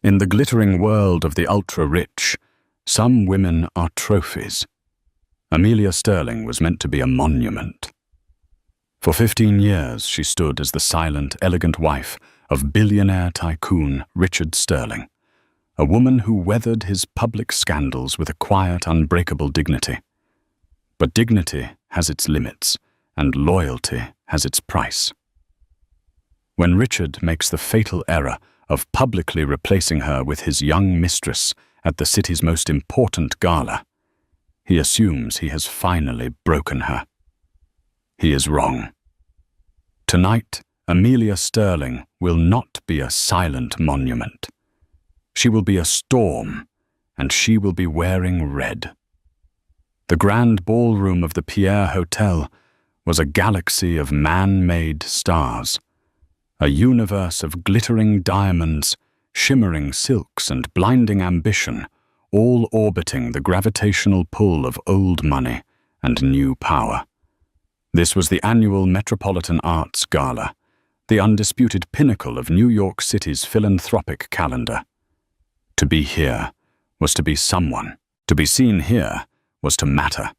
In the glittering world of the ultra-rich, some women are trophies. Amelia Sterling was meant to be a monument. For 15 years, she stood as the silent, elegant wife of billionaire tycoon Richard Sterling, a woman who weathered his public scandals with a quiet, unbreakable dignity. But dignity has its limits, and loyalty has its price. When Richard makes the fatal error of publicly replacing her with his young mistress at the city's most important gala, he assumes he has finally broken her. He is wrong. Tonight, Amelia Sterling will not be a silent monument. She will be a storm, and she will be wearing red. The grand ballroom of the Pierre Hotel was a galaxy of man-made stars, a universe of glittering diamonds, shimmering silks, and blinding ambition, all orbiting the gravitational pull of old money and new power. This was the annual Metropolitan Arts Gala, the undisputed pinnacle of New York City's philanthropic calendar. To be here was to be someone. To be seen here was to matter.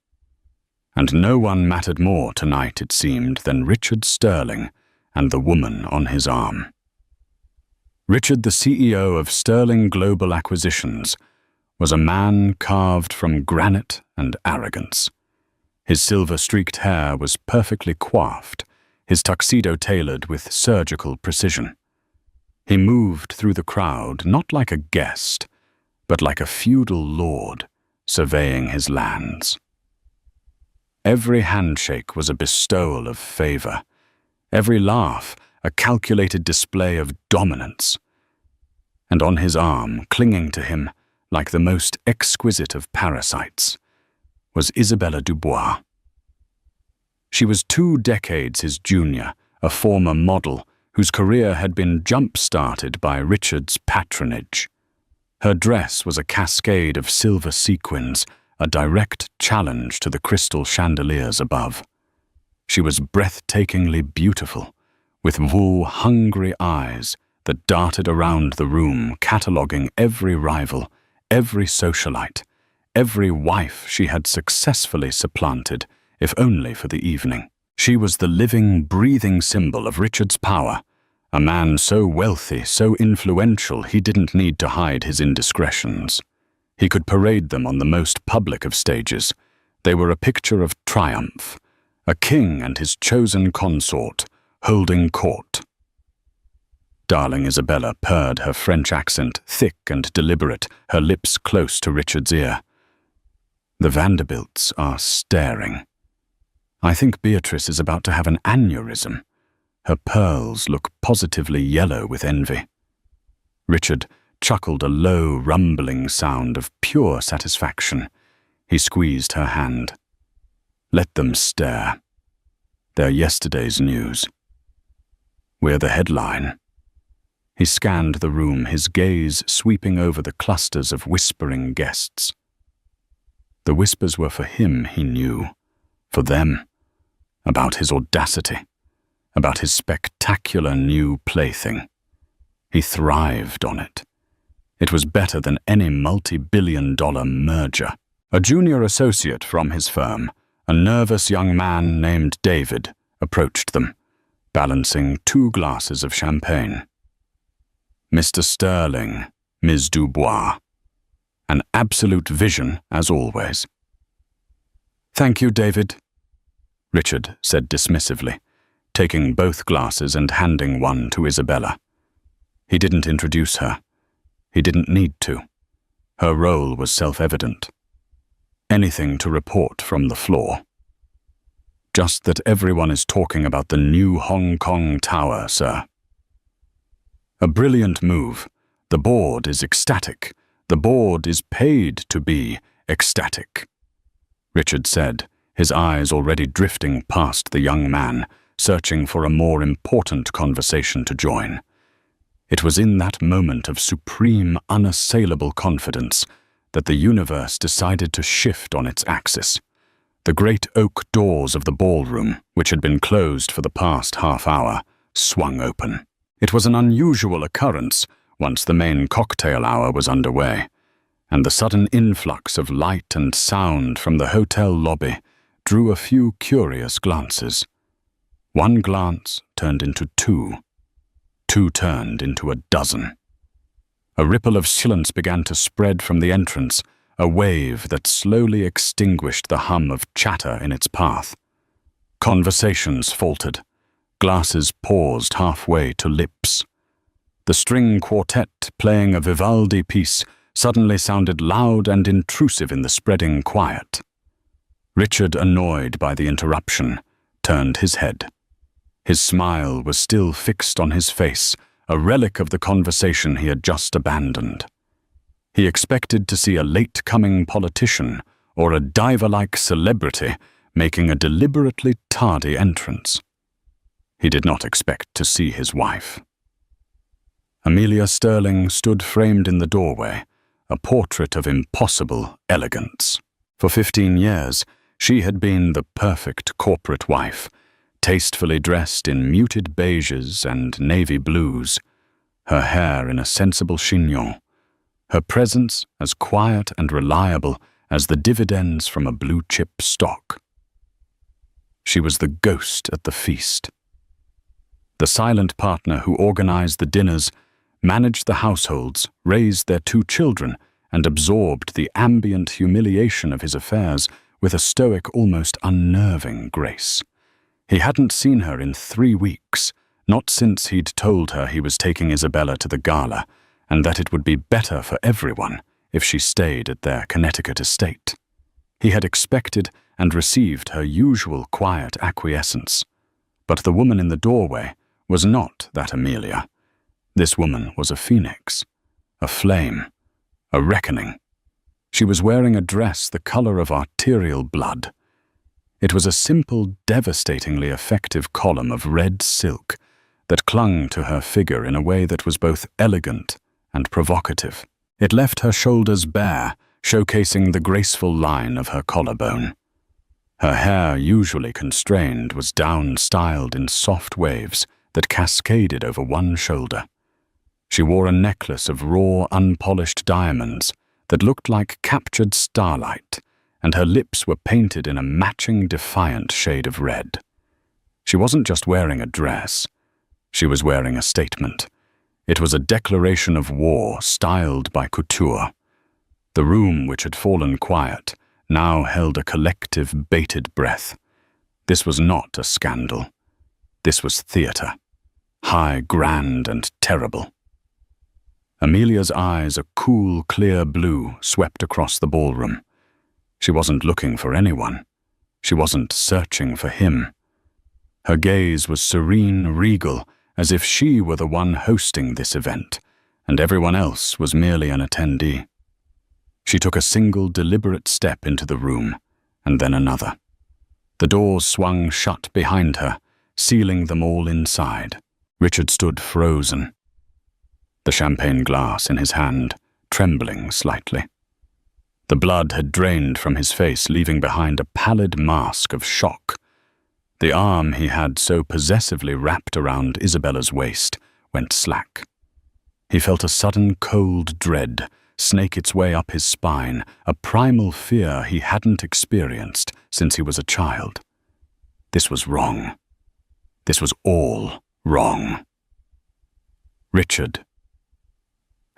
And no one mattered more tonight, it seemed, than Richard Sterling and the woman on his arm. Richard, the CEO of Sterling Global Acquisitions, was a man carved from granite and arrogance. His silver-streaked hair was perfectly coiffed, his tuxedo tailored with surgical precision. He moved through the crowd not like a guest, but like a feudal lord surveying his lands. Every handshake was a bestowal of favor, every laugh a calculated display of dominance. And on his arm, clinging to him like the most exquisite of parasites, was Isabella Dubois. She was 2 decades his junior, a former model whose career had been jump-started by Richard's patronage. Her dress was a cascade of silver sequins, a direct challenge to the crystal chandeliers above. She was breathtakingly beautiful, with wool-hungry eyes that darted around the room, cataloguing every rival, every socialite, every wife she had successfully supplanted, if only for the evening. She was the living, breathing symbol of Richard's power, a man so wealthy, so influential he didn't need to hide his indiscretions. He could parade them on the most public of stages. They were a picture of triumph, a king and his chosen consort holding court. Darling Isabella purred, her French accent thick and deliberate, her lips close to Richard's ear. The Vanderbilts are staring. I think Beatrice is about to have an aneurysm. Her pearls look positively yellow with envy. Richard chuckled a low, rumbling sound of pure satisfaction. He squeezed her hand. Let them stare. They're yesterday's news. We're the headline. He scanned the room, his gaze sweeping over the clusters of whispering guests. The whispers were for him, he knew. For them. About his audacity. About his spectacular new plaything. He thrived on it. It was better than any multi-billion-dollar merger. A junior associate from his firm, a nervous young man named David, approached them, balancing 2 glasses of champagne. Mr. Sterling, Ms. Dubois. An absolute vision, as always. Thank you, David, Richard said dismissively, taking both glasses and handing one to Isabella. He didn't introduce her. He didn't need to. Her role was self-evident. Anything to report from the floor. Just that everyone is talking about the new Hong Kong Tower, sir. A brilliant move. The board is ecstatic. The board is paid to be ecstatic, Richard said, his eyes already drifting past the young man, searching for a more important conversation to join. It was in that moment of supreme, unassailable confidence that the universe decided to shift on its axis. The great oak doors of the ballroom, which had been closed for the past half hour, swung open. It was an unusual occurrence, once the main cocktail hour was underway, and the sudden influx of light and sound from the hotel lobby drew a few curious glances. One glance turned into two. Two turned into a dozen. A ripple of silence began to spread from the entrance, a wave that slowly extinguished the hum of chatter in its path. Conversations faltered. Glasses paused halfway to lips. The string quartet playing a Vivaldi piece suddenly sounded loud and intrusive in the spreading quiet. Richard, annoyed by the interruption, turned his head. His smile was still fixed on his face, a relic of the conversation he had just abandoned. He expected to see a late-coming politician or a diver-like celebrity making a deliberately tardy entrance. He did not expect to see his wife. Amelia Sterling stood framed in the doorway, a portrait of impossible elegance. For 15 years, she had been the perfect corporate wife, tastefully dressed in muted beiges and navy blues, her hair in a sensible chignon, her presence as quiet and reliable as the dividends from a blue-chip stock. She was the ghost at the feast. The silent partner who organized the dinners, managed the households, raised their 2 children, and absorbed the ambient humiliation of his affairs with a stoic, almost unnerving grace. He hadn't seen her in 3 weeks, not since he'd told her he was taking Isabella to the Gala, and that it would be better for everyone if she stayed at their Connecticut estate. He had expected and received her usual quiet acquiescence. But the woman in the doorway was not that Amelia. This woman was a phoenix, a flame, a reckoning. She was wearing a dress the color of arterial blood. It was a simple, devastatingly effective column of red silk that clung to her figure in a way that was both elegant and provocative. It left her shoulders bare, showcasing the graceful line of her collarbone. Her hair, usually constrained, was down-styled in soft waves that cascaded over one shoulder. She wore a necklace of raw, unpolished diamonds that looked like captured starlight, and her lips were painted in a matching, defiant shade of red. She wasn't just wearing a dress. She was wearing a statement. It was a declaration of war styled by couture. The room, which had fallen quiet, now held a collective bated breath. This was not a scandal. This was theater. High, grand, and terrible. Amelia's eyes, a cool, clear blue, swept across the ballroom. She wasn't looking for anyone. She wasn't searching for him. Her gaze was serene, regal, as if she were the one hosting this event, and everyone else was merely an attendee. She took a single, deliberate step into the room, and then another. The doors swung shut behind her, sealing them all inside. Richard stood frozen, the champagne glass in his hand, trembling slightly. The blood had drained from his face, leaving behind a pallid mask of shock. The arm he had so possessively wrapped around Isabella's waist went slack. He felt a sudden cold dread snake its way up his spine, a primal fear he hadn't experienced since he was a child. This was wrong. This was all wrong. Richard.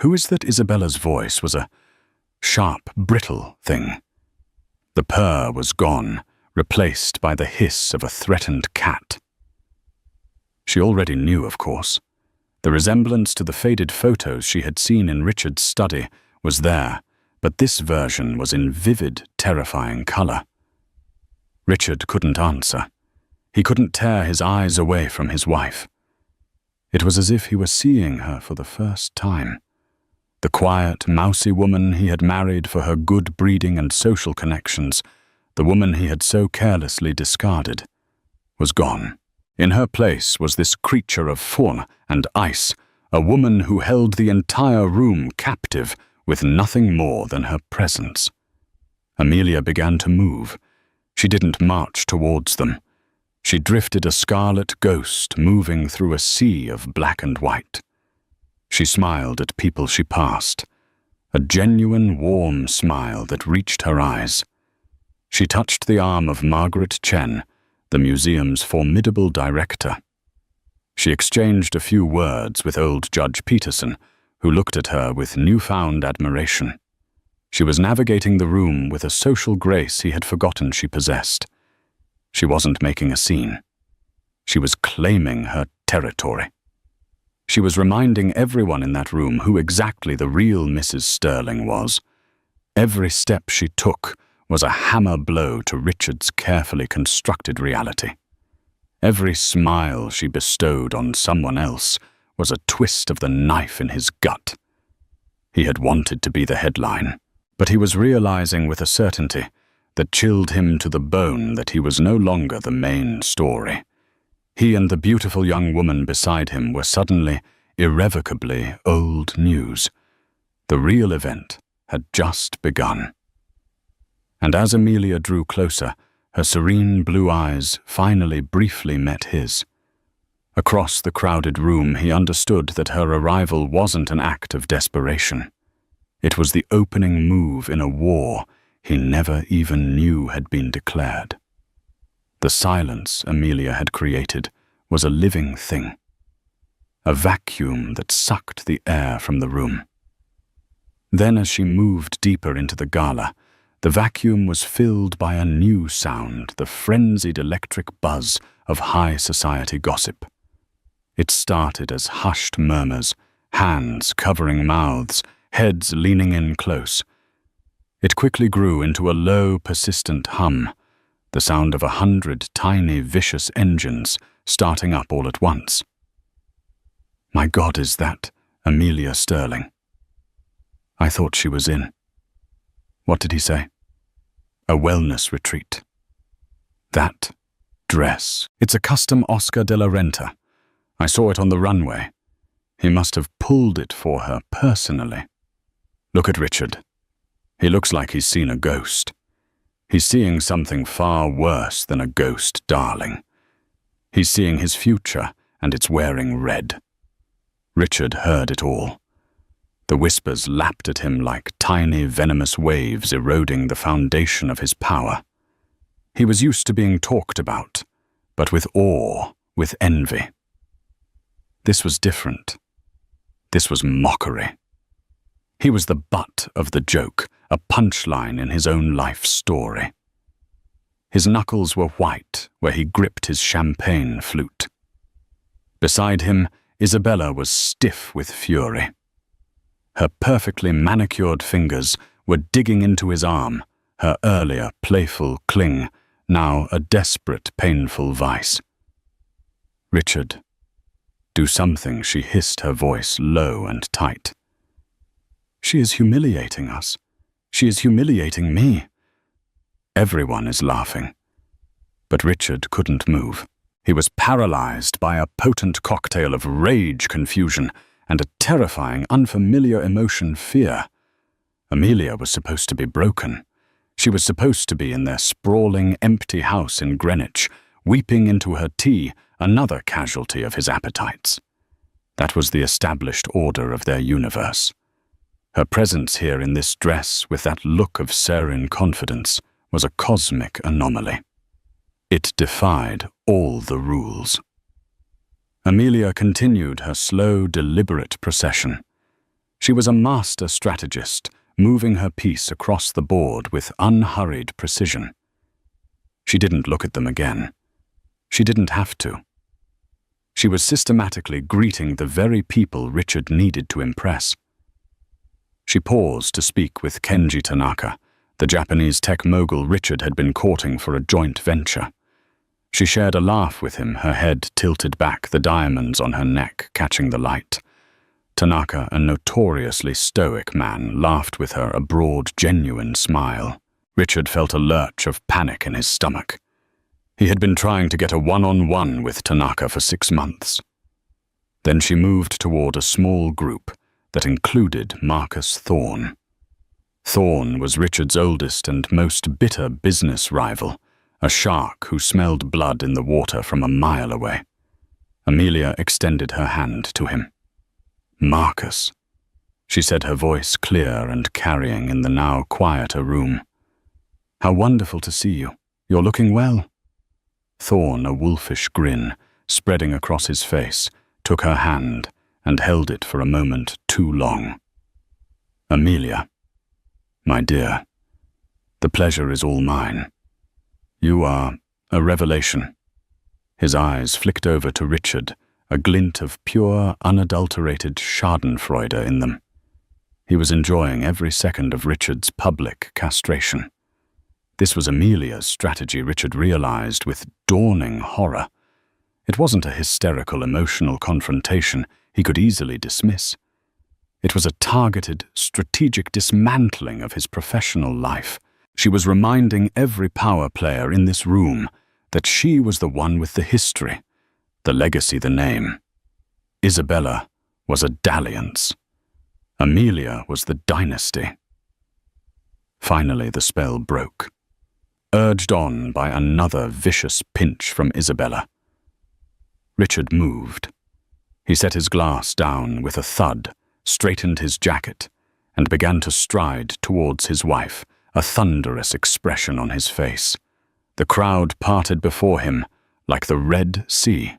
Who is that? Isabella's voice was a sharp, brittle thing. The purr was gone, replaced by the hiss of a threatened cat. She already knew, of course. The resemblance to the faded photos she had seen in Richard's study was there, but this version was in vivid, terrifying color. Richard couldn't answer. He couldn't tear his eyes away from his wife. It was as if he were seeing her for the first time. The quiet, mousy woman he had married for her good breeding and social connections, the woman he had so carelessly discarded, was gone. In her place was this creature of fawn and ice, a woman who held the entire room captive with nothing more than her presence. Amelia began to move. She didn't march towards them. She drifted a scarlet ghost moving through a sea of black and white. She smiled at people she passed, a genuine, warm smile that reached her eyes. She touched the arm of Margaret Chen, the museum's formidable director. She exchanged a few words with old Judge Peterson, who looked at her with newfound admiration. She was navigating the room with a social grace he had forgotten she possessed. She wasn't making a scene. She was claiming her territory. She was reminding everyone in that room who exactly the real Mrs. Sterling was. Every step she took was a hammer blow to Richard's carefully constructed reality. Every smile she bestowed on someone else was a twist of the knife in his gut. He had wanted to be the headline, but he was realizing with a certainty that chilled him to the bone that he was no longer the main story. He and the beautiful young woman beside him were suddenly, irrevocably old news. The real event had just begun. And as Amelia drew closer, her serene blue eyes finally briefly met his. Across the crowded room, he understood that her arrival wasn't an act of desperation. It was the opening move in a war he never even knew had been declared. The silence Amelia had created was a living thing, a vacuum that sucked the air from the room. Then, as she moved deeper into the gala, the vacuum was filled by a new sound, the frenzied electric buzz of high society gossip. It started as hushed murmurs, hands covering mouths, heads leaning in close. It quickly grew into a low, persistent hum, the sound of 100 tiny, vicious engines starting up all at once. My God, is that Amelia Sterling? I thought she was in. What did he say? A wellness retreat. That dress. It's a custom Oscar de la Renta. I saw it on the runway. He must have pulled it for her personally. Look at Richard. He looks like he's seen a ghost. He's seeing something far worse than a ghost, darling. He's seeing his future, and it's wearing red. Richard heard it all. The whispers lapped at him like tiny, venomous waves eroding the foundation of his power. He was used to being talked about, but with awe, with envy. This was different. This was mockery. He was the butt of the joke, a punchline in his own life story. His knuckles were white where he gripped his champagne flute. Beside him, Isabella was stiff with fury. Her perfectly manicured fingers were digging into his arm, her earlier playful cling, now a desperate, painful vice. Richard, do something, she hissed, her voice low and tight. She is humiliating us. She is humiliating me. Everyone is laughing. But Richard couldn't move. He was paralyzed by a potent cocktail of rage, confusion, and a terrifying, unfamiliar emotion, fear. Amelia was supposed to be broken. She was supposed to be in their sprawling, empty house in Greenwich, weeping into her tea, another casualty of his appetites. That was the established order of their universe. Her presence here in this dress, with that look of serene confidence, was a cosmic anomaly. It defied all the rules. Amelia continued her slow, deliberate procession. She was a master strategist, moving her piece across the board with unhurried precision. She didn't look at them again. She didn't have to. She was systematically greeting the very people Richard needed to impress. She paused to speak with Kenji Tanaka, the Japanese tech mogul Richard had been courting for a joint venture. She shared a laugh with him, her head tilted back, the diamonds on her neck catching the light. Tanaka, a notoriously stoic man, laughed with her, a broad, genuine smile. Richard felt a lurch of panic in his stomach. He had been trying to get a one-on-one with Tanaka for 6 months. Then she moved toward a small group that included Marcus Thorne. Thorne was Richard's oldest and most bitter business rival, a shark who smelled blood in the water from a mile away. Amelia extended her hand to him. Marcus, she said, her voice clear and carrying in the now quieter room. How wonderful to see you. You're looking well. Thorn, a wolfish grin spreading across his face, took her hand and held it for a moment too long. Amelia, my dear, the pleasure is all mine. You are a revelation. His eyes flicked over to Richard, a glint of pure, unadulterated schadenfreude in them. He was enjoying every second of Richard's public castration. This was Amelia's strategy, Richard realized with dawning horror. It wasn't a hysterical, emotional confrontation he could easily dismiss. It was a targeted, strategic dismantling of his professional life. She was reminding every power player in this room that she was the one with the history, the legacy, the name. Isabella was a dalliance. Amelia was the dynasty. Finally, the spell broke, urged on by another vicious pinch from Isabella. Richard moved. He set his glass down with a thud, straightened his jacket, and began to stride towards his wife, a thunderous expression on his face. The crowd parted before him like the Red Sea.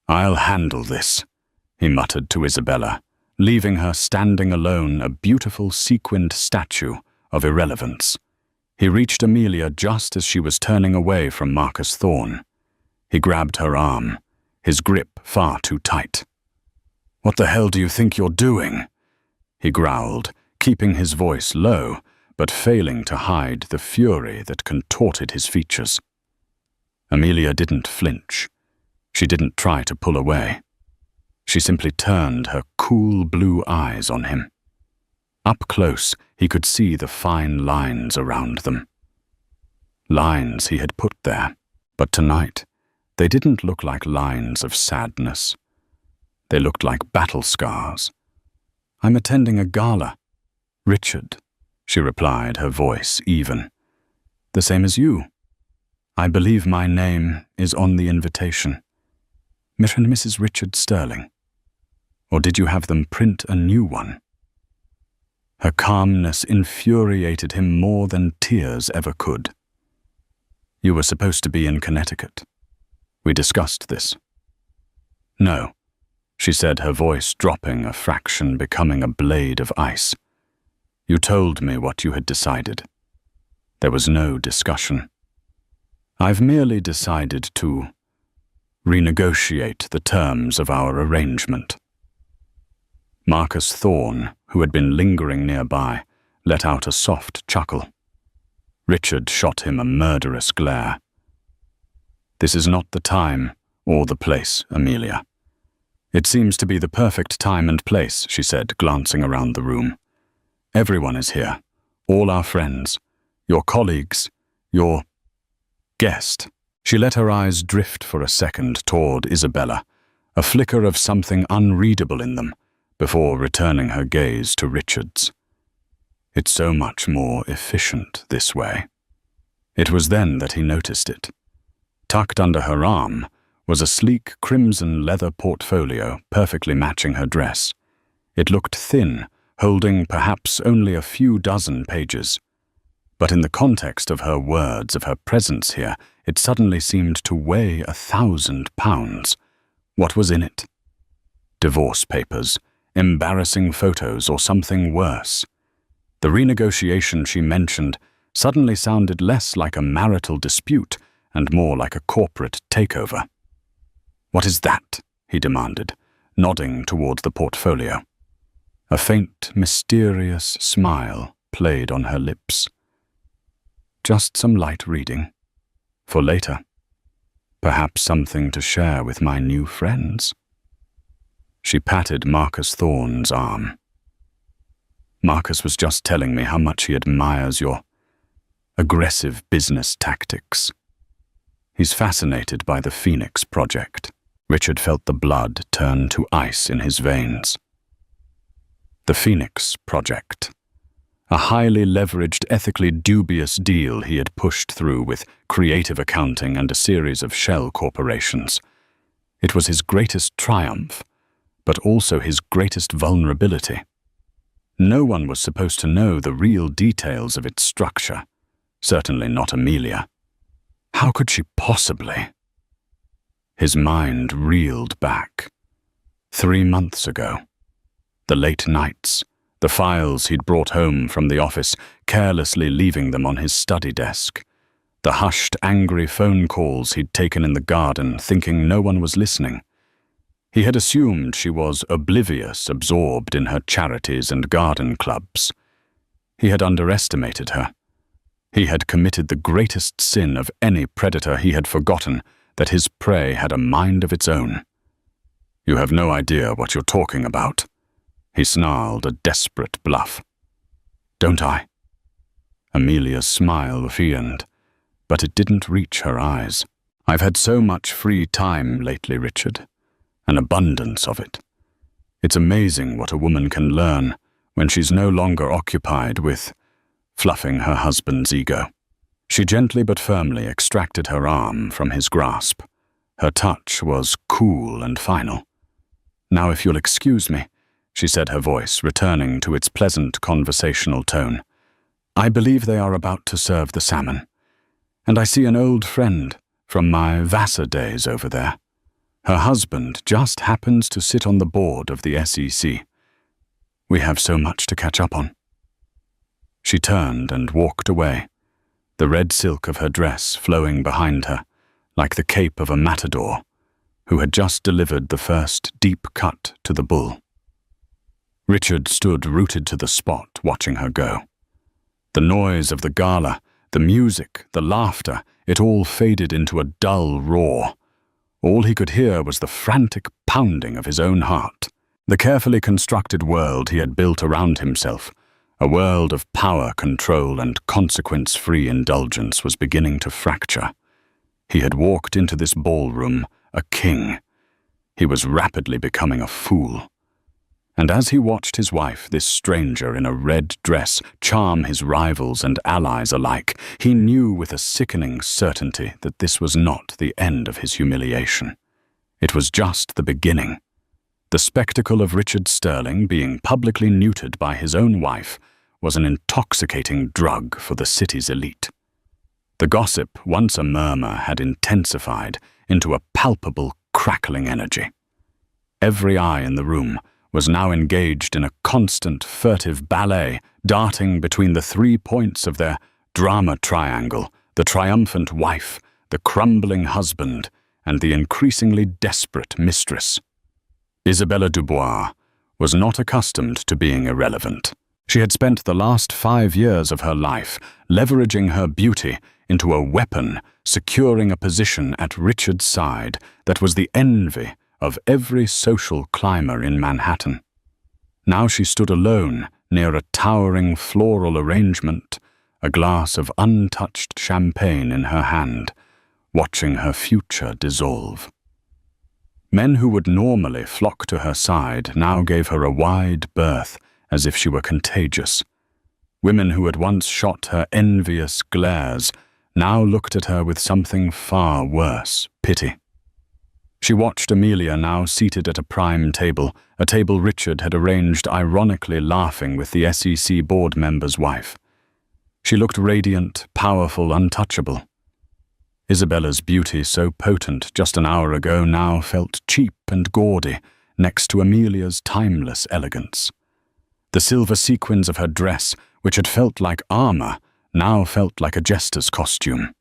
"I'll handle this," he muttered to Isabella, leaving her standing alone, a beautiful sequined statue of irrelevance. He reached Amelia just as she was turning away from Marcus Thorn. He grabbed her arm, his grip far too tight. "What the hell do you think you're doing?" he growled, keeping his voice low, but failing to hide the fury that contorted his features. Amelia didn't flinch. She didn't try to pull away. She simply turned her cool blue eyes on him. Up close, he could see the fine lines around them. Lines he had put there, but tonight, they didn't look like lines of sadness. They looked like battle scars. "I'm attending a gala." "Richard," she replied, her voice even. "The same as you. I believe my name is on the invitation. Mr. and Mrs. Richard Sterling. Or did you have them print a new one?" Her calmness infuriated him more than tears ever could. "You were supposed to be in Connecticut. We discussed this." "No," she said, her voice dropping a fraction, becoming a blade of ice. "You told me what you had decided. There was no discussion. I've merely decided to renegotiate the terms of our arrangement." Marcus Thorn, who had been lingering nearby, let out a soft chuckle. Richard shot him a murderous glare. "This is not the time or the place, Amelia." "It seems to be the perfect time and place," she said, glancing around the room. "Everyone is here, all our friends, your colleagues, your guest." She let her eyes drift for a second toward Isabella, a flicker of something unreadable in them, before returning her gaze to Richard's. "It's so much more efficient this way." It was then that he noticed it. Tucked under her arm was a sleek crimson leather portfolio perfectly matching her dress. It looked thin, holding perhaps only a few dozen pages. But in the context of her words, of her presence here, it suddenly seemed to weigh 1,000 pounds. What was in it? Divorce papers, embarrassing photos, or something worse? The renegotiation she mentioned suddenly sounded less like a marital dispute and more like a corporate takeover. "What is that?" he demanded, nodding towards the portfolio. A faint, mysterious smile played on her lips. "Just some light reading. For later. Perhaps something to share with my new friends." She patted Marcus Thorn's arm. "Marcus was just telling me how much he admires your aggressive business tactics. He's fascinated by the Phoenix Project." Richard felt the blood turn to ice in his veins. The Phoenix Project. A highly leveraged, ethically dubious deal he had pushed through with creative accounting and a series of shell corporations. It was his greatest triumph, but also his greatest vulnerability. No one was supposed to know the real details of its structure, certainly not Amelia. How could she possibly? His mind reeled back. 3 months ago. The late nights, the files he'd brought home from the office, carelessly leaving them on his study desk. The hushed, angry phone calls he'd taken in the garden, thinking no one was listening. He had assumed she was oblivious, absorbed in her charities and garden clubs. He had underestimated her. He had committed the greatest sin of any predator. He had forgotten that his prey had a mind of its own. "You have no idea what you're talking about," he snarled, a desperate bluff. "Don't I?" Amelia's smile feigned, but it didn't reach her eyes. "I've had so much free time lately, Richard. An abundance of it. It's amazing what a woman can learn when she's no longer occupied with fluffing her husband's ego." She gently but firmly extracted her arm from his grasp. Her touch was cool and final. "Now, if you'll excuse me," she said, her voice returning to its pleasant conversational tone. "I believe they are about to serve the salmon, and I see an old friend from my Vassar days over there. Her husband just happens to sit on the board of the SEC. We have so much to catch up on." She turned and walked away, the red silk of her dress flowing behind her, like the cape of a matador who had just delivered the first deep cut to the bull. Richard stood rooted to the spot, watching her go. The noise of the gala, the music, the laughter, it all faded into a dull roar. All he could hear was the frantic pounding of his own heart. The carefully constructed world he had built around himself, a world of power, control, and consequence-free indulgence, was beginning to fracture. He had walked into this ballroom a king. He was rapidly becoming a fool. And as he watched his wife, this stranger in a red dress, charm his rivals and allies alike, he knew with a sickening certainty that this was not the end of his humiliation. It was just the beginning. The spectacle of Richard Sterling being publicly neutered by his own wife was an intoxicating drug for the city's elite. The gossip, once a murmur, had intensified into a palpable, crackling energy. Every eye in the room was now engaged in a constant, furtive ballet, darting between the 3 points of their drama triangle, the triumphant wife, the crumbling husband, and the increasingly desperate mistress. Isabella Dubois was not accustomed to being irrelevant. She had spent the last 5 years of her life leveraging her beauty into a weapon, securing a position at Richard's side that was the envy of every social climber in Manhattan. Now she stood alone near a towering floral arrangement, a glass of untouched champagne in her hand, watching her future dissolve. Men who would normally flock to her side now gave her a wide berth, as if she were contagious. Women who had once shot her envious glares now looked at her with something far worse, pity. She watched Amelia, now seated at a prime table, a table Richard had arranged ironically laughing with the SEC board member's wife. She looked radiant, powerful, untouchable. Isabella's beauty, so potent just an hour ago, now felt cheap and gaudy next to Amelia's timeless elegance. The silver sequins of her dress, which had felt like armor, now felt like a jester's costume.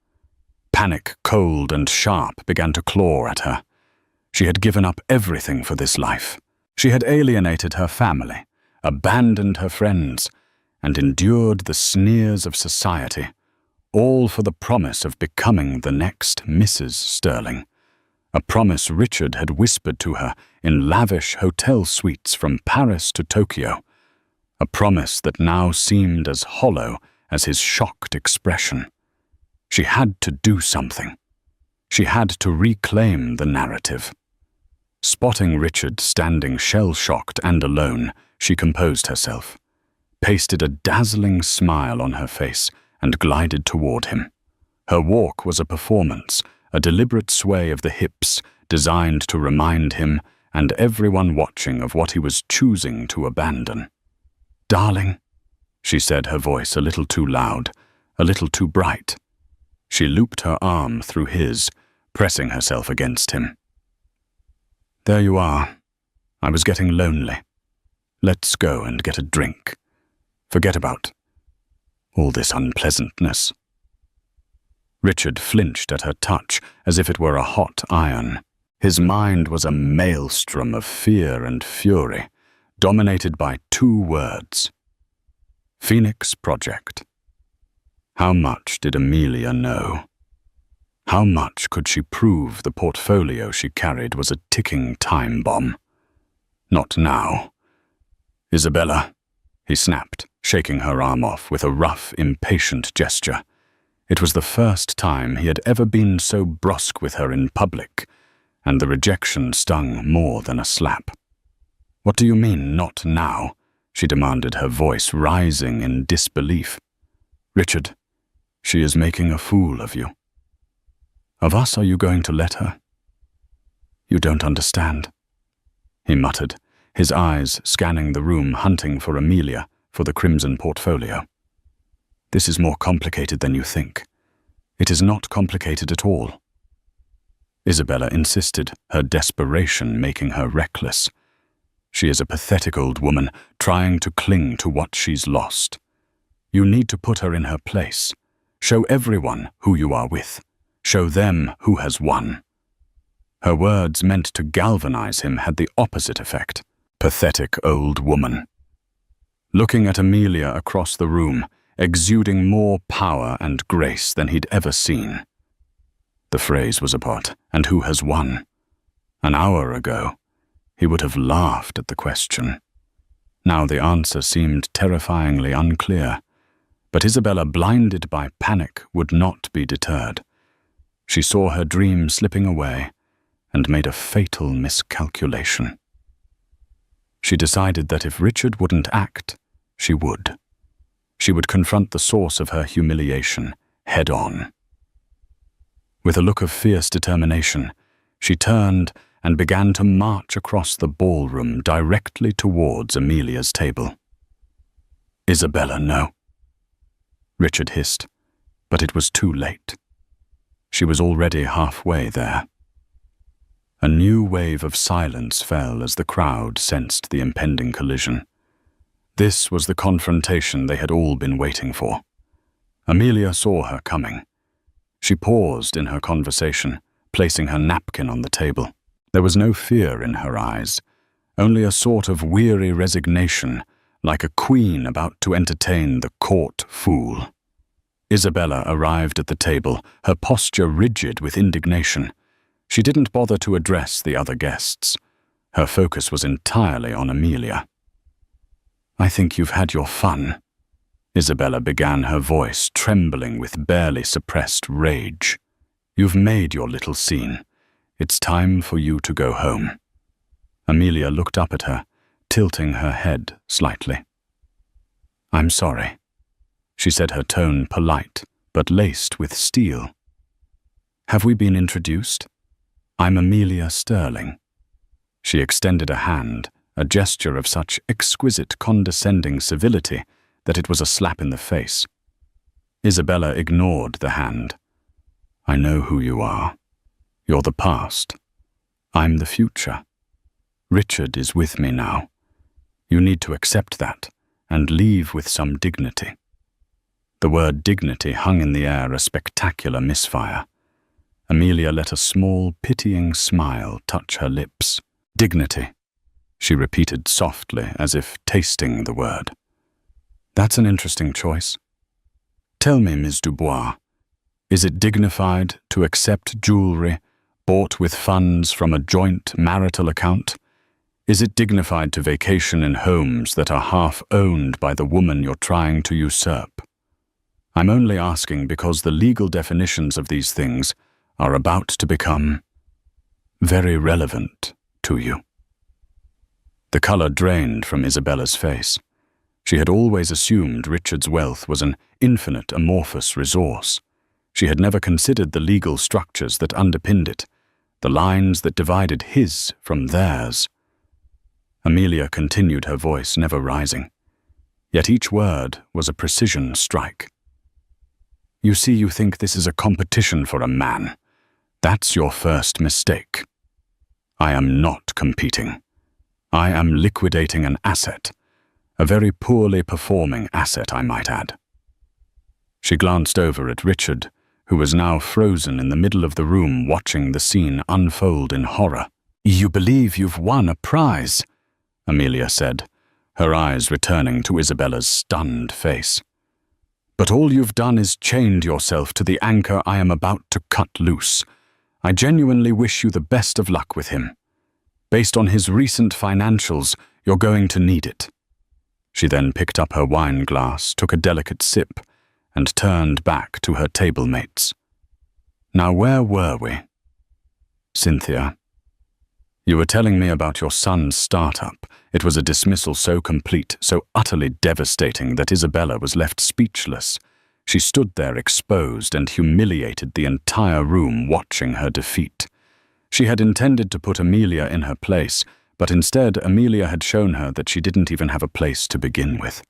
Panic, cold and sharp, began to claw at her. She had given up everything for this life. She had alienated her family, abandoned her friends, and endured the sneers of society, all for the promise of becoming the next Mrs. Sterling, a promise Richard had whispered to her in lavish hotel suites from Paris to Tokyo, a promise that now seemed as hollow as his shocked expression. She had to do something. She had to reclaim the narrative. Spotting Richard standing shell-shocked and alone, she composed herself, pasted a dazzling smile on her face, and glided toward him. Her walk was a performance, a deliberate sway of the hips, designed to remind him, and everyone watching of what he was choosing to abandon. "Darling," she said, her voice a little too loud, a little too bright. She looped her arm through his, pressing herself against him. "There you are. I was getting lonely. Let's go and get a drink. Forget about all this unpleasantness." Richard flinched at her touch as if it were a hot iron. His mind was a maelstrom of fear and fury, dominated by two words: Phoenix Project. How much did Amelia know? How much could she prove the portfolio she carried was a ticking time bomb? Not now. "Isabella," he snapped, shaking her arm off with a rough, impatient gesture. It was the first time he had ever been so brusque with her in public, and the rejection stung more than a slap. "What do you mean, not now?" she demanded, her voice rising in disbelief. "Richard, she is making a fool of you. Of us are you going to let her?" "You don't understand," he muttered, his eyes scanning the room, hunting for Amelia, for the crimson portfolio. "This is more complicated than you think. It is not complicated at all." Isabella insisted, her desperation making her reckless. She is a pathetic old woman trying to cling to what she's lost. You need to put her in her place. Show everyone who you are with. Show them who has won. Her words, meant to galvanize him, had the opposite effect. Pathetic old woman. Looking at Amelia across the room, exuding more power and grace than he'd ever seen. The phrase was apart, and who has won? An hour ago, he would have laughed at the question. Now the answer seemed terrifyingly unclear, but Isabella, blinded by panic, would not be deterred. She saw her dream slipping away and made a fatal miscalculation. She decided that if Richard wouldn't act, she would. She would confront the source of her humiliation head on. With a look of fierce determination, she turned and began to march across the ballroom directly towards Amelia's table. "Isabella, no," Richard hissed, but it was too late. She was already halfway there. A new wave of silence fell as the crowd sensed the impending collision. This was the confrontation they had all been waiting for. Amelia saw her coming. She paused in her conversation, placing her napkin on the table. There was no fear in her eyes, only a sort of weary resignation, like a queen about to entertain the court fool. Isabella arrived at the table, her posture rigid with indignation. She didn't bother to address the other guests. Her focus was entirely on Amelia. "I think you've had your fun," Isabella began, her voice trembling with barely suppressed rage. "You've made your little scene. It's time for you to go home." Amelia looked up at her, tilting her head slightly. "I'm sorry," she said, her tone polite, but laced with steel. "Have we been introduced? I'm Amelia Sterling." She extended a hand, a gesture of such exquisite condescending civility that it was a slap in the face. Isabella ignored the hand. "I know who you are. You're the past. I'm the future. Richard is with me now. You need to accept that and leave with some dignity." The word dignity hung in the air, a spectacular misfire. Amelia let a small, pitying smile touch her lips. "Dignity," she repeated softly, as if tasting the word. "That's an interesting choice. Tell me, Ms. Dubois, is it dignified to accept jewelry bought with funds from a joint marital account? Is it dignified to vacation in homes that are half owned by the woman you're trying to usurp? I'm only asking because the legal definitions of these things are about to become very relevant to you." The color drained from Isabella's face. She had always assumed Richard's wealth was an infinite amorphous resource. She had never considered the legal structures that underpinned it, the lines that divided his from theirs. Amelia continued, her voice never rising, yet each word was a precision strike. You see, you think this is a competition for a man. That's your first mistake. I am not competing. I am liquidating an asset, a very poorly performing asset, I might add. She glanced over at Richard, who was now frozen in the middle of the room watching the scene unfold in horror. You believe you've won a prize, Amelia said, her eyes returning to Isabella's stunned face. But all you've done is chained yourself to the anchor I am about to cut loose. I genuinely wish you the best of luck with him. Based on his recent financials, you're going to need it. She then picked up her wine glass, took a delicate sip, and turned back to her table mates. Now where were we? Cynthia. You were telling me about your son's startup. It was a dismissal so complete, so utterly devastating that Isabella was left speechless. She stood there exposed and humiliated, the entire room watching her defeat. She had intended to put Amelia in her place, but instead Amelia had shown her that she didn't even have a place to begin with.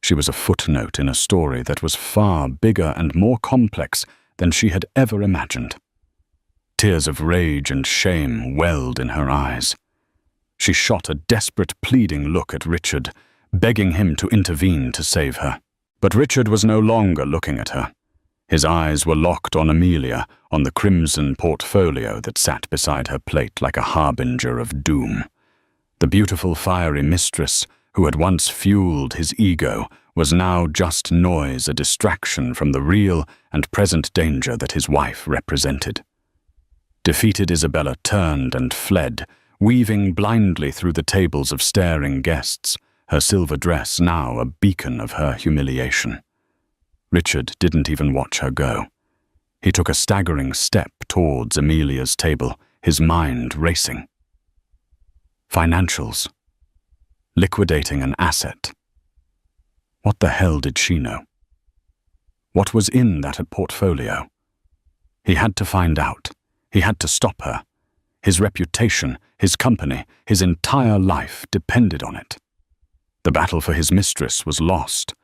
She was a footnote in a story that was far bigger and more complex than she had ever imagined. Tears of rage and shame welled in her eyes. She shot a desperate, pleading look at Richard, begging him to intervene to save her. But Richard was no longer looking at her. His eyes were locked on Amelia, on the crimson portfolio that sat beside her plate like a harbinger of doom. The beautiful, fiery mistress, who had once fueled his ego, was now just noise, a distraction from the real and present danger that his wife represented. Defeated Isabella turned and fled, weaving blindly through the tables of staring guests, her silver dress now a beacon of her humiliation. Richard didn't even watch her go. He took a staggering step towards Amelia's table, his mind racing. Financials. Liquidating an asset. What the hell did she know? What was in that portfolio? He had to find out. He had to stop her. His reputation, his company, his entire life depended on it. The battle for his mistress was lost.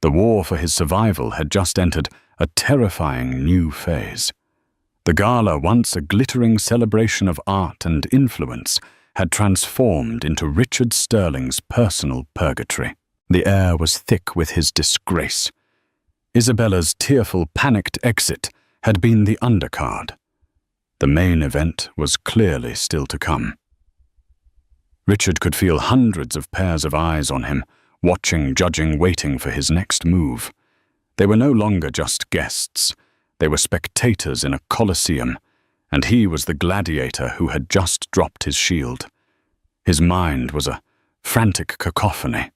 The war for his survival had just entered a terrifying new phase. The Gala, once a glittering celebration of art and influence, had transformed into Richard Sterling's personal purgatory. The air was thick with his disgrace. Isabella's tearful, panicked exit had been the undercard. The main event was clearly still to come. Richard could feel hundreds of pairs of eyes on him, watching, judging, waiting for his next move. They were no longer just guests. They were spectators in a coliseum, and he was the gladiator who had just dropped his shield. His mind was a frantic cacophony.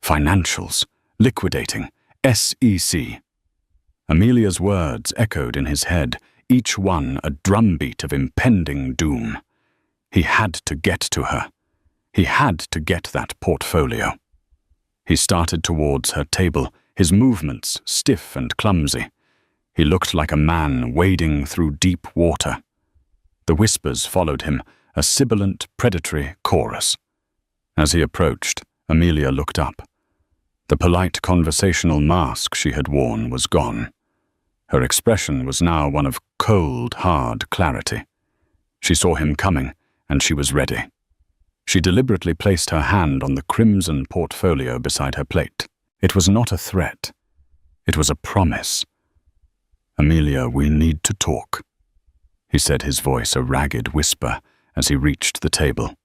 Financials, liquidating, SEC. Amelia's words echoed in his head, each one a drumbeat of impending doom. He had to get to her. He had to get that portfolio. He started towards her table, his movements stiff and clumsy. He looked like a man wading through deep water. The whispers followed him, a sibilant, predatory chorus. As he approached, Amelia looked up. The polite conversational mask she had worn was gone. Her expression was now one of cold, hard clarity. She saw him coming, and she was ready. She deliberately placed her hand on the crimson portfolio beside her plate. It was not a threat. It was a promise. "Amelia, we need to talk," he said, his voice a ragged whisper as he reached the table.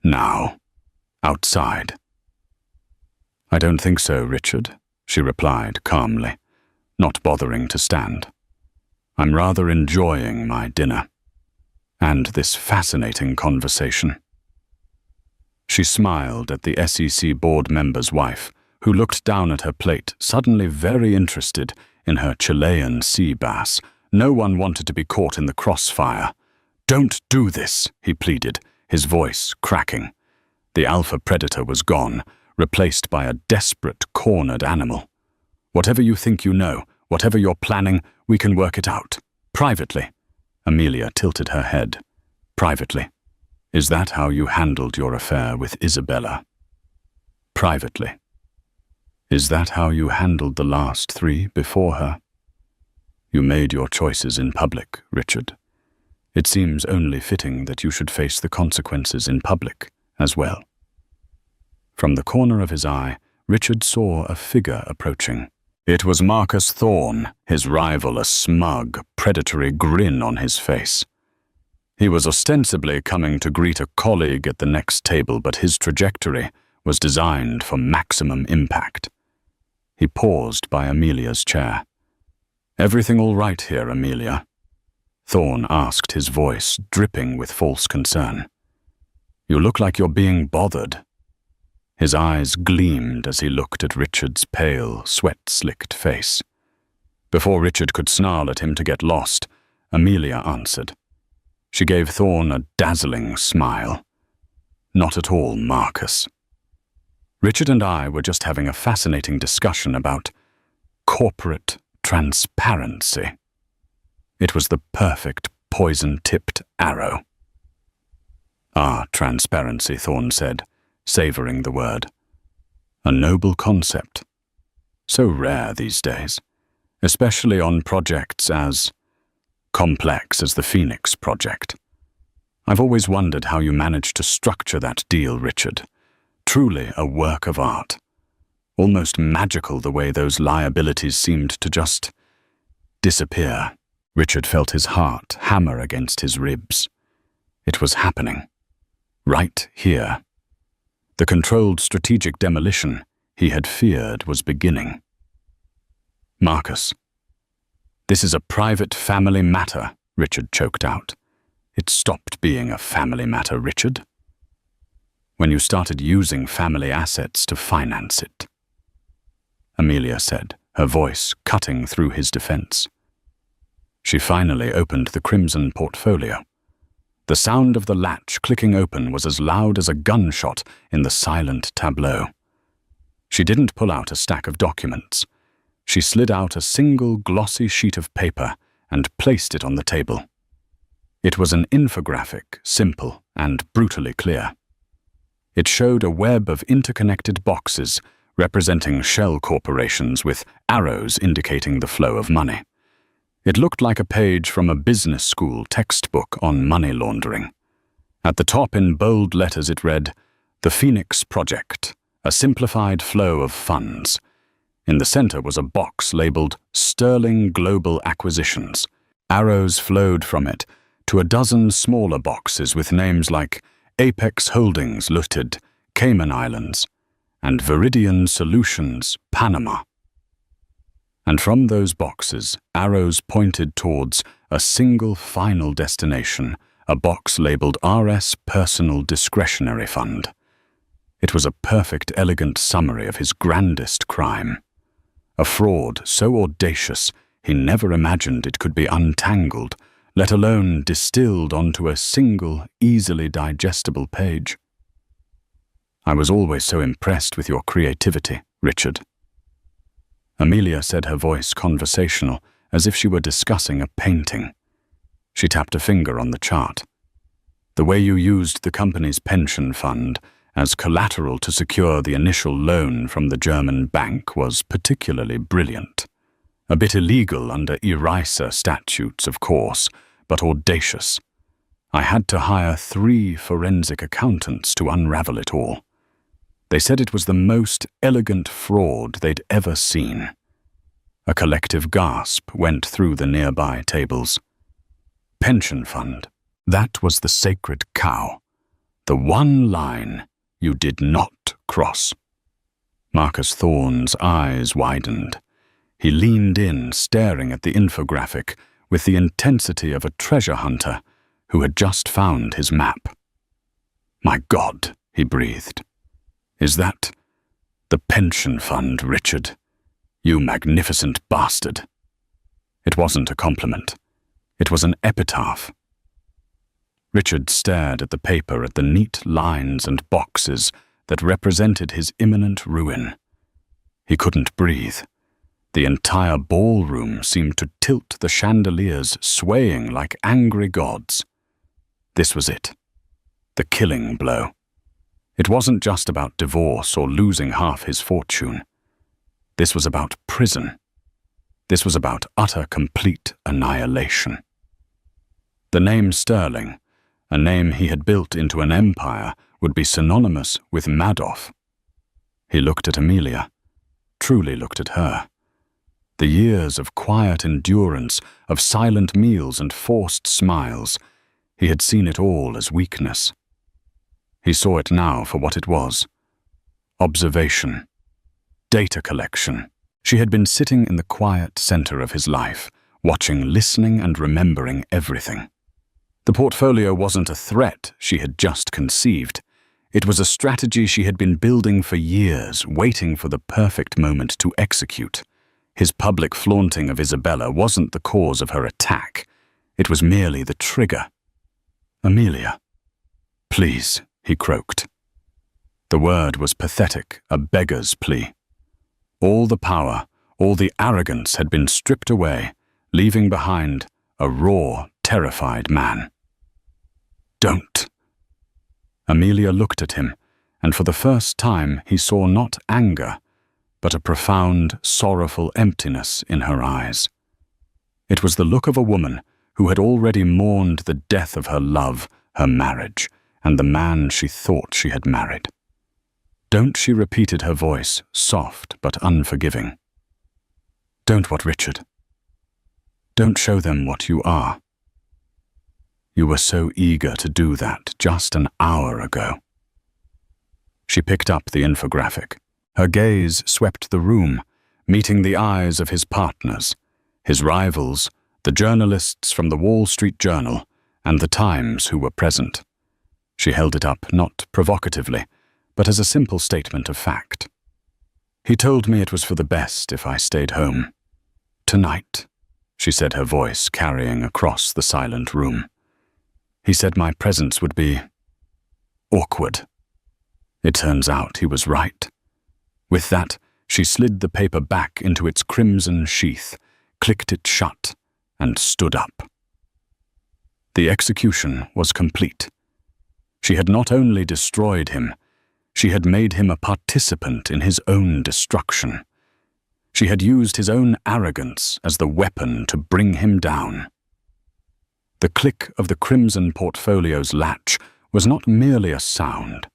"Now, outside." "I don't think so, Richard," she replied calmly, not bothering to stand. "I'm rather enjoying my dinner, and this fascinating conversation." She smiled at the SEC board member's wife, who looked down at her plate, suddenly very interested in her Chilean sea bass. No one wanted to be caught in the crossfire. "Don't do this," he pleaded, his voice cracking. The alpha predator was gone, replaced by a desperate, cornered animal. "Whatever you think you know, whatever you're planning, we can work it out. Privately." Amelia tilted her head. Privately. Is that how you handled your affair with Isabella? Privately. Is that how you handled the last 3 before her? You made your choices in public, Richard. It seems only fitting that you should face the consequences in public as well. From the corner of his eye, Richard saw a figure approaching. It was Marcus Thorne, his rival, a smug, predatory grin on his face. He was ostensibly coming to greet a colleague at the next table, but his trajectory was designed for maximum impact. He paused by Amelia's chair. "Everything all right here, Amelia?" Thorne asked, his voice dripping with false concern. "You look like you're being bothered." His eyes gleamed as he looked at Richard's pale, sweat-slicked face. Before Richard could snarl at him to get lost, Amelia answered. She gave Thorne a dazzling smile. "Not at all, Marcus. Richard and I were just having a fascinating discussion about corporate transparency." It was the perfect poison-tipped arrow. "Ah, transparency," Thorne said, savoring the word. "A noble concept. So rare these days, especially on projects as complex as the Phoenix Project. I've always wondered how you managed to structure that deal, Richard. Truly a work of art. Almost magical the way those liabilities seemed to just disappear." Richard felt his heart hammer against his ribs. It was happening. Right here. The controlled strategic demolition he had feared was beginning. "Marcus, this is a private family matter," Richard choked out. "It stopped being a family matter, Richard, when you started using family assets to finance it," Amelia said, her voice cutting through his defense. She finally opened the crimson portfolio. The sound of the latch clicking open was as loud as a gunshot in the silent tableau. She didn't pull out a stack of documents. She slid out a single glossy sheet of paper and placed it on the table. It was an infographic, simple and brutally clear. It showed a web of interconnected boxes representing shell corporations with arrows indicating the flow of money. It looked like a page from a business school textbook on money laundering. At the top in bold letters it read, "The Phoenix Project, a simplified flow of funds." In the center was a box labeled Sterling Global Acquisitions. Arrows flowed from it to a dozen smaller boxes with names like Apex Holdings Limited, Cayman Islands, and Viridian Solutions, Panama. And from those boxes, arrows pointed towards a single final destination, a box labeled RS Personal Discretionary Fund. It was a perfect, elegant summary of his grandest crime. A fraud so audacious he never imagined it could be untangled, let alone distilled onto a single, easily digestible page. "I was always so impressed with your creativity, Richard." Amelia said, her voice conversational, as if she were discussing a painting. She tapped a finger on the chart. "The way you used the company's pension fund as collateral to secure the initial loan from the German bank was particularly brilliant. A bit illegal under ERISA statutes, of course, but audacious. I had to hire 3 forensic accountants to unravel it all. They said it was the most elegant fraud they'd ever seen." A collective gasp went through the nearby tables. Pension fund. That was the sacred cow. The one line you did not cross. Marcus Thorne's eyes widened. He leaned in, staring at the infographic with the intensity of a treasure hunter who had just found his map. "My God," he breathed. "Is that the pension fund, Richard? You magnificent bastard." It wasn't a compliment. It was an epitaph. Richard stared at the paper, at the neat lines and boxes that represented his imminent ruin. He couldn't breathe. The entire ballroom seemed to tilt, the chandeliers swaying like angry gods. This was it. The killing blow. It wasn't just about divorce or losing half his fortune. This was about prison. This was about utter, complete annihilation. The name Sterling, a name he had built into an empire, would be synonymous with Madoff. He looked at Amelia, truly looked at her. The years of quiet endurance, of silent meals and forced smiles, he had seen it all as weakness. He saw it now for what it was. Observation. Data collection. She had been sitting in the quiet center of his life, watching, listening, and remembering everything. The portfolio wasn't a threat she had just conceived. It was a strategy she had been building for years, waiting for the perfect moment to execute. His public flaunting of Isabella wasn't the cause of her attack. It was merely the trigger. "Amelia, please," he croaked. The word was pathetic, a beggar's plea. All the power, all the arrogance had been stripped away, leaving behind a raw, terrified man. "Don't." Amelia looked at him, and for the first time he saw not anger, but a profound, sorrowful emptiness in her eyes. It was the look of a woman who had already mourned the death of her love, her marriage, and the man she thought she had married. "Don't," she repeated, her voice soft but unforgiving. "Don't what, Richard? Don't show them what you are. You were so eager to do that just an hour ago." She picked up the infographic. Her gaze swept the room, meeting the eyes of his partners, his rivals, the journalists from the Wall Street Journal, and the Times who were present. She held it up not provocatively, but as a simple statement of fact. "He told me it was for the best if I stayed home. Tonight," she said, her voice carrying across the silent room. "He said my presence would be awkward. It turns out he was right." With that, she slid the paper back into its crimson sheath, clicked it shut, and stood up. The execution was complete. She had not only destroyed him, she had made him a participant in his own destruction. She had used his own arrogance as the weapon to bring him down. The click of the crimson portfolio's latch was not merely a sound.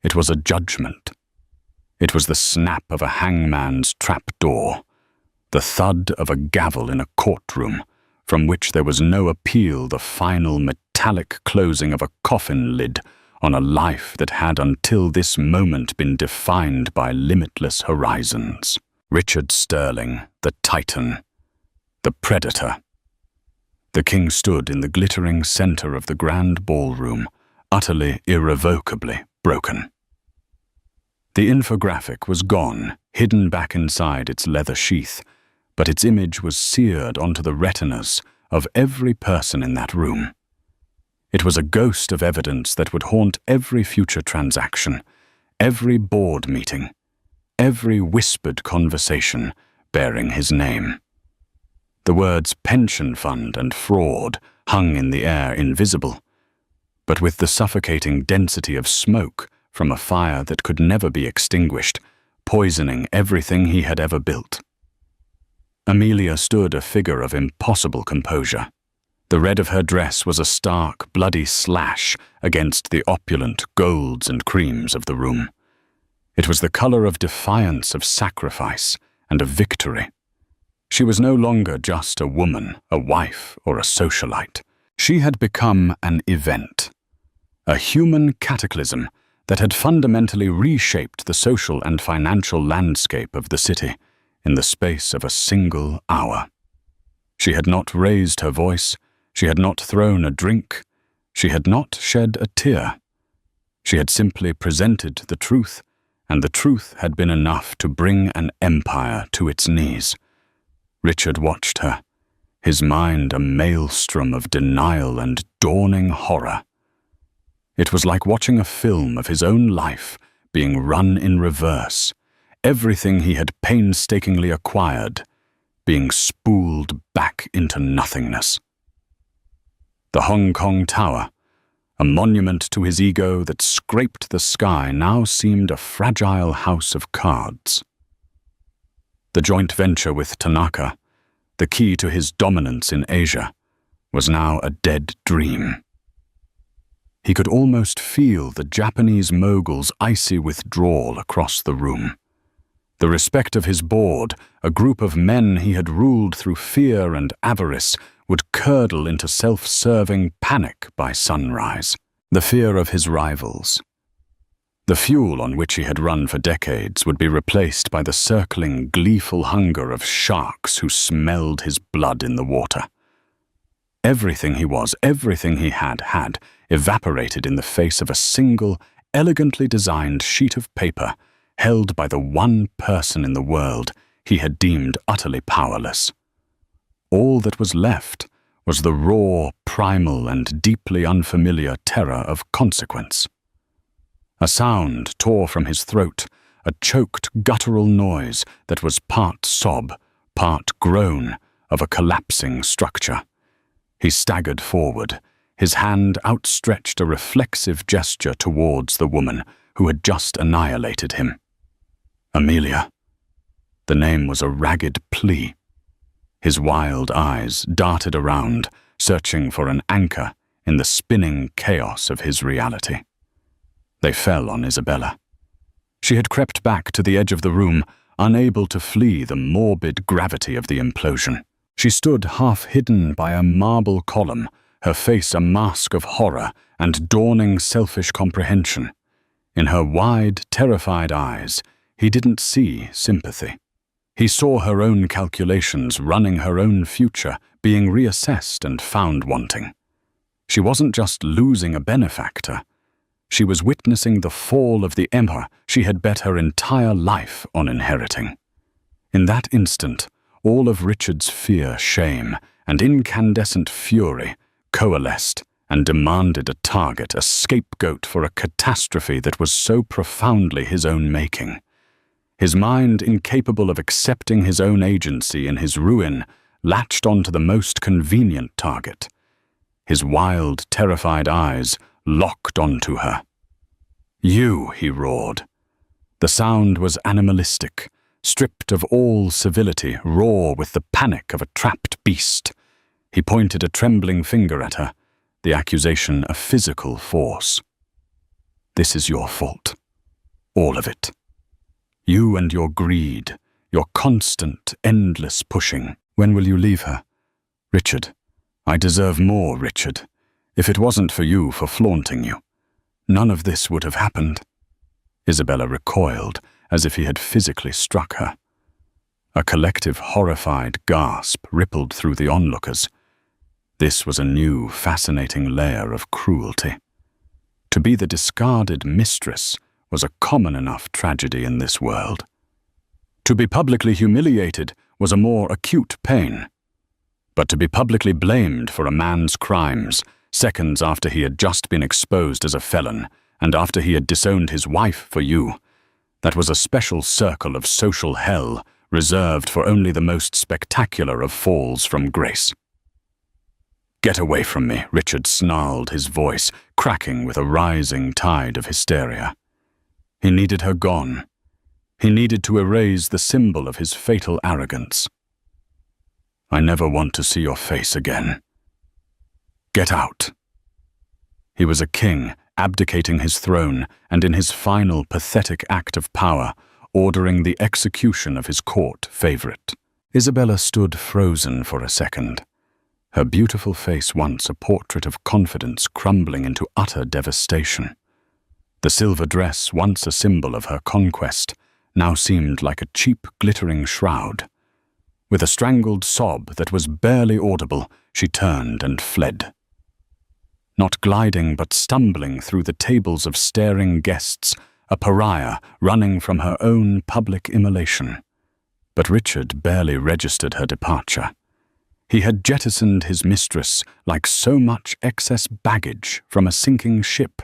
It was a judgment. It was the snap of a hangman's trapdoor, the thud of a gavel in a courtroom, from which there was no appeal, the final metallic closing of a coffin lid on a life that had until this moment been defined by limitless horizons. Richard Sterling, the Titan, the Predator. The king stood in the glittering center of the grand ballroom, utterly, irrevocably broken. The infographic was gone, hidden back inside its leather sheath, but its image was seared onto the retinas of every person in that room. It was a ghost of evidence that would haunt every future transaction, every board meeting, every whispered conversation bearing his name. The words pension fund and fraud hung in the air invisible, but with the suffocating density of smoke from a fire that could never be extinguished, poisoning everything he had ever built. Amelia stood a figure of impossible composure. The red of her dress was a stark, bloody slash against the opulent golds and creams of the room. It was the color of defiance, of sacrifice, and of victory. She was no longer just a woman, a wife, or a socialite. She had become an event, a human cataclysm that had fundamentally reshaped the social and financial landscape of the city in the space of a single hour. She had not raised her voice, she had not thrown a drink, she had not shed a tear. She had simply presented the truth, and the truth had been enough to bring an empire to its knees. Richard watched her, his mind a maelstrom of denial and dawning horror. It was like watching a film of his own life being run in reverse, everything he had painstakingly acquired, being spooled back into nothingness. The Hong Kong Tower, a monument to his ego that scraped the sky, now seemed a fragile house of cards. The joint venture with Tanaka, the key to his dominance in Asia, was now a dead dream. He could almost feel the Japanese mogul's icy withdrawal across the room. The respect of his board, a group of men he had ruled through fear and avarice, would curdle into self-serving panic by sunrise. The fear of his rivals. The fuel on which he had run for decades would be replaced by the circling, gleeful hunger of sharks who smelled his blood in the water. Everything he was, everything he had evaporated in the face of a single, elegantly designed sheet of paper held by the one person in the world he had deemed utterly powerless. All that was left was the raw, primal, and deeply unfamiliar terror of consequence. A sound tore from his throat, a choked, guttural noise that was part sob, part groan of a collapsing structure. He staggered forward, his hand outstretched a reflexive gesture towards the woman who had just annihilated him. Amelia. The name was a ragged plea. His wild eyes darted around, searching for an anchor in the spinning chaos of his reality. They fell on Isabella. She had crept back to the edge of the room, unable to flee the morbid gravity of the implosion. She stood half-hidden by a marble column, her face a mask of horror and dawning selfish comprehension. In her wide, terrified eyes, he didn't see sympathy. He saw her own calculations running her own future, being reassessed and found wanting. She wasn't just losing a benefactor. She was witnessing the fall of the empire she had bet her entire life on inheriting. In that instant, all of Richard's fear, shame, and incandescent fury coalesced and demanded a target, a scapegoat for a catastrophe that was so profoundly his own making. His mind, incapable of accepting his own agency in his ruin, latched onto the most convenient target. His wild, terrified eyes locked onto her. "You," he roared. The sound was animalistic, stripped of all civility, raw with the panic of a trapped beast. He pointed a trembling finger at her, the accusation a physical force. "This is your fault. All of it. You and your greed, your constant, endless pushing. When will you leave her? Richard, I deserve more, Richard. If it wasn't for you for flaunting you, none of this would have happened." Isabella recoiled, as if he had physically struck her. A collective horrified gasp rippled through the onlookers. This was a new, fascinating layer of cruelty. To be the discarded mistress was a common enough tragedy in this world. To be publicly humiliated was a more acute pain. But to be publicly blamed for a man's crimes, seconds after he had just been exposed as a felon, and after he had disowned his wife for you, that was a special circle of social hell reserved for only the most spectacular of falls from grace. "Get away from me," Richard snarled, his voice cracking with a rising tide of hysteria. He needed her gone. He needed to erase the symbol of his fatal arrogance. "I never want to see your face again. Get out." He was a king, abdicating his throne, and in his final pathetic act of power, ordering the execution of his court favorite. Isabella stood frozen for a second, her beautiful face once a portrait of confidence crumbling into utter devastation. The silver dress, once a symbol of her conquest, now seemed like a cheap, glittering shroud. With a strangled sob that was barely audible, she turned and fled. Not gliding but stumbling through the tables of staring guests, a pariah running from her own public immolation. But Richard barely registered her departure. He had jettisoned his mistress like so much excess baggage from a sinking ship.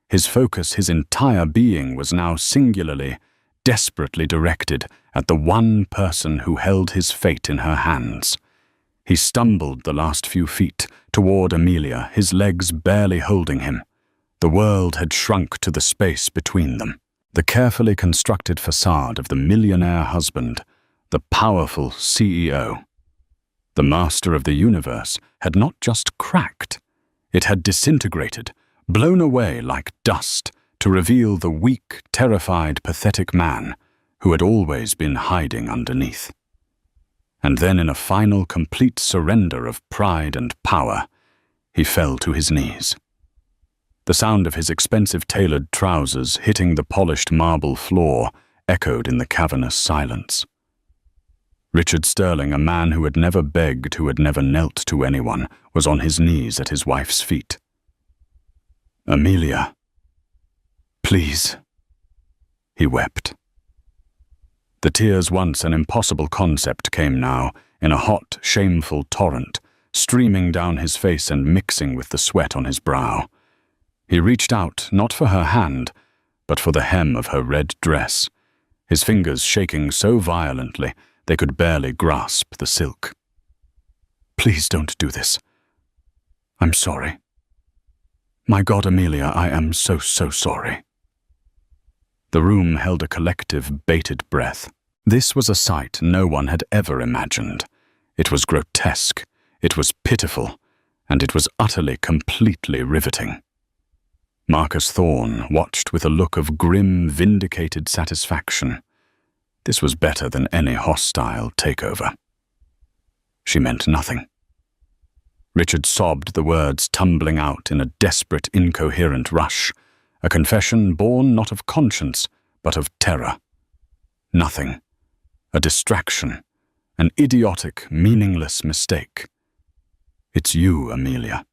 His focus, his entire being, was now singularly, desperately directed at the one person who held his fate in her hands. He stumbled the last few feet toward Amelia, his legs barely holding him. The world had shrunk to the space between them. The carefully constructed facade of the millionaire husband, the powerful CEO. The master of the universe had not just cracked, it had disintegrated, blown away like dust to reveal the weak, terrified, pathetic man who had always been hiding underneath. And then in a final complete surrender of pride and power, he fell to his knees. The sound of his expensive tailored trousers hitting the polished marble floor echoed in the cavernous silence. Richard Sterling, a man who had never begged, who had never knelt to anyone, was on his knees at his wife's feet. "Amelia, please," he wept. The tears, once an impossible concept, came now in a hot, shameful torrent, streaming down his face and mixing with the sweat on his brow. He reached out, not for her hand, but for the hem of her red dress, his fingers shaking so violently they could barely grasp the silk. "Please don't do this. I'm sorry. My God, Amelia, I am so sorry." The room held a collective, bated breath. This was a sight no one had ever imagined. It was grotesque, it was pitiful, and it was utterly, completely riveting. Marcus Thorne watched with a look of grim, vindicated satisfaction. This was better than any hostile takeover. She meant nothing. Richard sobbed, the words tumbling out in a desperate, incoherent rush, a confession born not of conscience, but of terror. Nothing. A distraction. An idiotic, meaningless mistake. It's you, Amelia.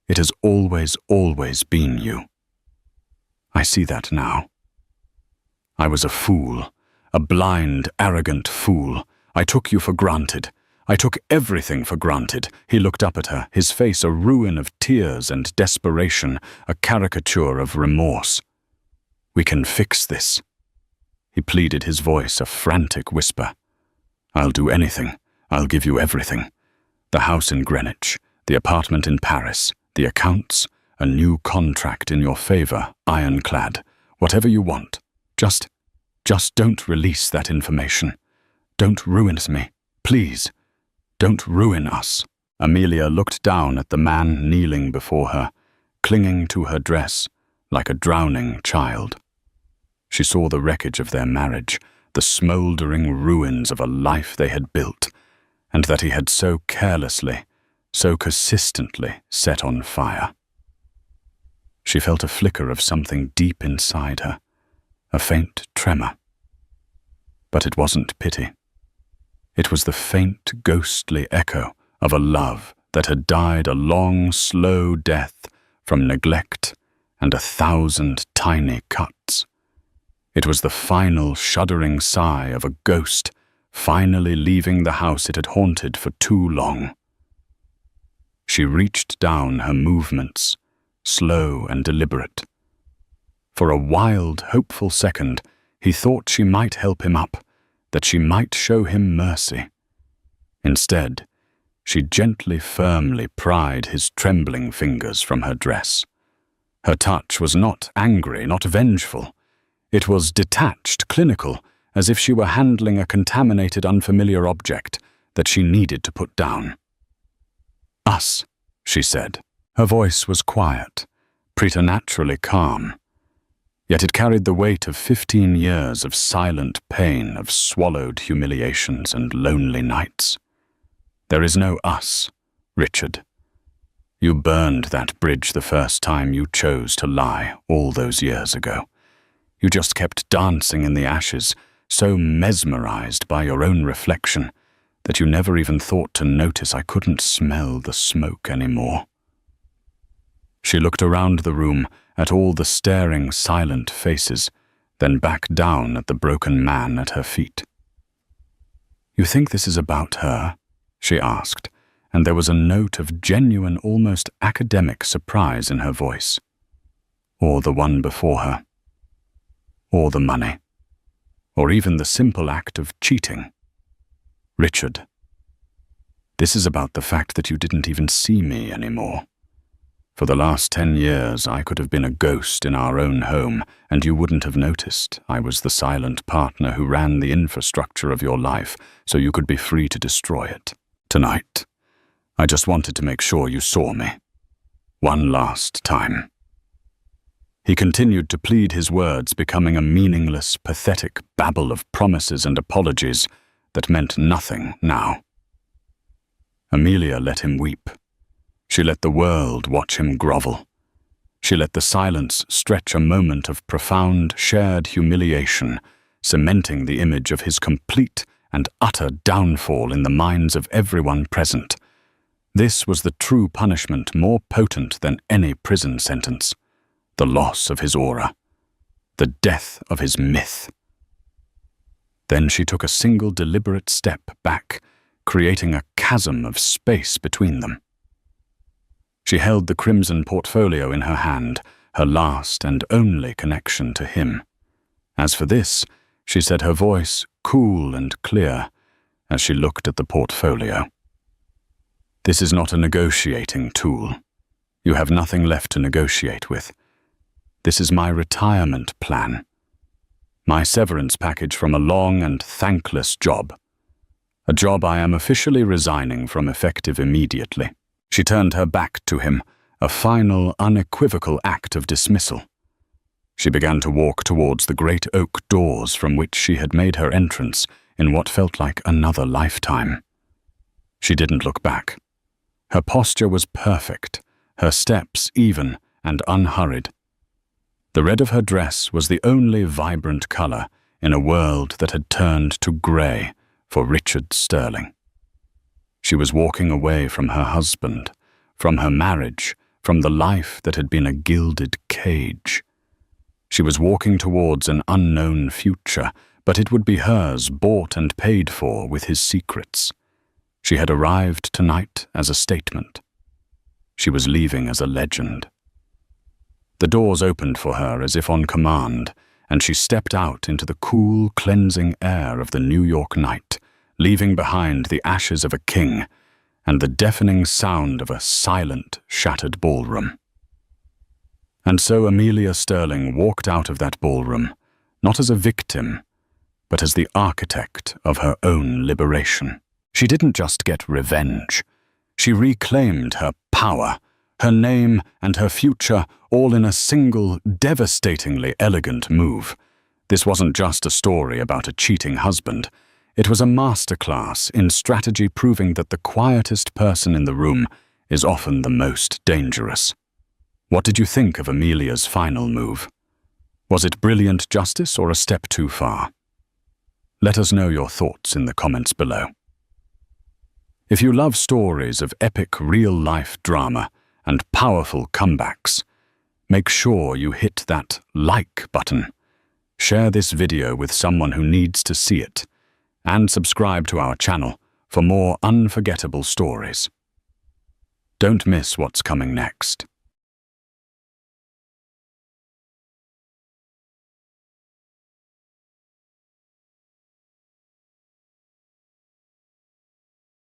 It has always, always been you. I see that now. I was a fool. A blind, arrogant fool. I took you for granted. I took everything for granted. He looked up at her, his face a ruin of tears and desperation, a caricature of remorse. "We can fix this." He pleaded, his voice a frantic whisper. "I'll do anything. I'll give you everything. The house in Greenwich, the apartment in Paris, the accounts, a new contract in your favor, ironclad. Whatever you want. Just don't release that information. Don't ruin me. Please, don't ruin us." Amelia looked down at the man kneeling before her, clinging to her dress like a drowning child. She saw the wreckage of their marriage, the smouldering ruins of a life they had built, and that he had so carelessly, so consistently set on fire. She felt a flicker of something deep inside her, a faint tremor. But it wasn't pity. It was the faint, ghostly echo of a love that had died a long, slow death from neglect and 1,000 tiny cuts. It was the final, shuddering sigh of a ghost finally leaving the house it had haunted for too long. She reached down, her movements, slow and deliberate. For a wild, hopeful second, he thought she might help him up, that she might show him mercy. Instead, she gently, firmly pried his trembling fingers from her dress. Her touch was not angry, not vengeful. It was detached, clinical, as if she were handling a contaminated, unfamiliar object that she needed to put down. "Us," she said. Her voice was quiet, preternaturally calm. Yet it carried the weight of 15 years of silent pain, of swallowed humiliations and lonely nights. "There is no us, Richard. You burned that bridge the first time you chose to lie all those years ago. You just kept dancing in the ashes, so mesmerized by your own reflection that you never even thought to notice I couldn't smell the smoke anymore." She looked around the room at all the staring, silent faces, then back down at the broken man at her feet. "You think this is about her?" she asked, and there was a note of genuine, almost academic surprise in her voice. "Or the one before her? Or the money?" or even the simple act of cheating. Richard, this is about the fact that you didn't even see me anymore. For the last 10 years, I could have been a ghost in our own home, and you wouldn't have noticed. I was the silent partner who ran the infrastructure of your life, so you could be free to destroy it. Tonight, I just wanted to make sure you saw me. One last time. He continued to plead, his words becoming a meaningless, pathetic babble of promises and apologies that meant nothing now. Amelia let him weep. She let the world watch him grovel. She let the silence stretch a moment of profound, shared humiliation, cementing the image of his complete and utter downfall in the minds of everyone present. This was the true punishment, more potent than any prison sentence. The loss of his aura. The death of his myth. Then she took a single deliberate step back, creating a chasm of space between them. She held the crimson portfolio in her hand, her last and only connection to him. As for this, she said, her voice cool and clear, as she looked at the portfolio. This is not a negotiating tool. You have nothing left to negotiate with. This is my retirement plan. My severance package from a long and thankless job. A job I am officially resigning from, effective immediately. She turned her back to him, a final, unequivocal act of dismissal. She began to walk towards the great oak doors from which she had made her entrance in what felt like another lifetime. She didn't look back. Her posture was perfect, her steps even and unhurried. The red of her dress was the only vibrant color in a world that had turned to gray for Richard Sterling. She was walking away from her husband, from her marriage, from the life that had been a gilded cage. She was walking towards an unknown future, but it would be hers, bought and paid for with his secrets. She had arrived tonight as a statement. She was leaving as a legend. The doors opened for her as if on command, and she stepped out into the cool, cleansing air of the New York night, leaving behind the ashes of a king and the deafening sound of a silent, shattered ballroom. And so Amelia Sterling walked out of that ballroom, not as a victim, but as the architect of her own liberation. She didn't just get revenge. She reclaimed her power, her name and her future, all in a single, devastatingly elegant move. This wasn't just a story about a cheating husband. It was a masterclass in strategy, proving that the quietest person in the room is often the most dangerous. What did you think of Amelia's final move? Was it brilliant justice or a step too far? Let us know your thoughts in the comments below. If you love stories of epic real-life drama and powerful comebacks, make sure you hit that like button, share this video with someone who needs to see it, and subscribe to our channel for more unforgettable stories. Don't miss what's coming next.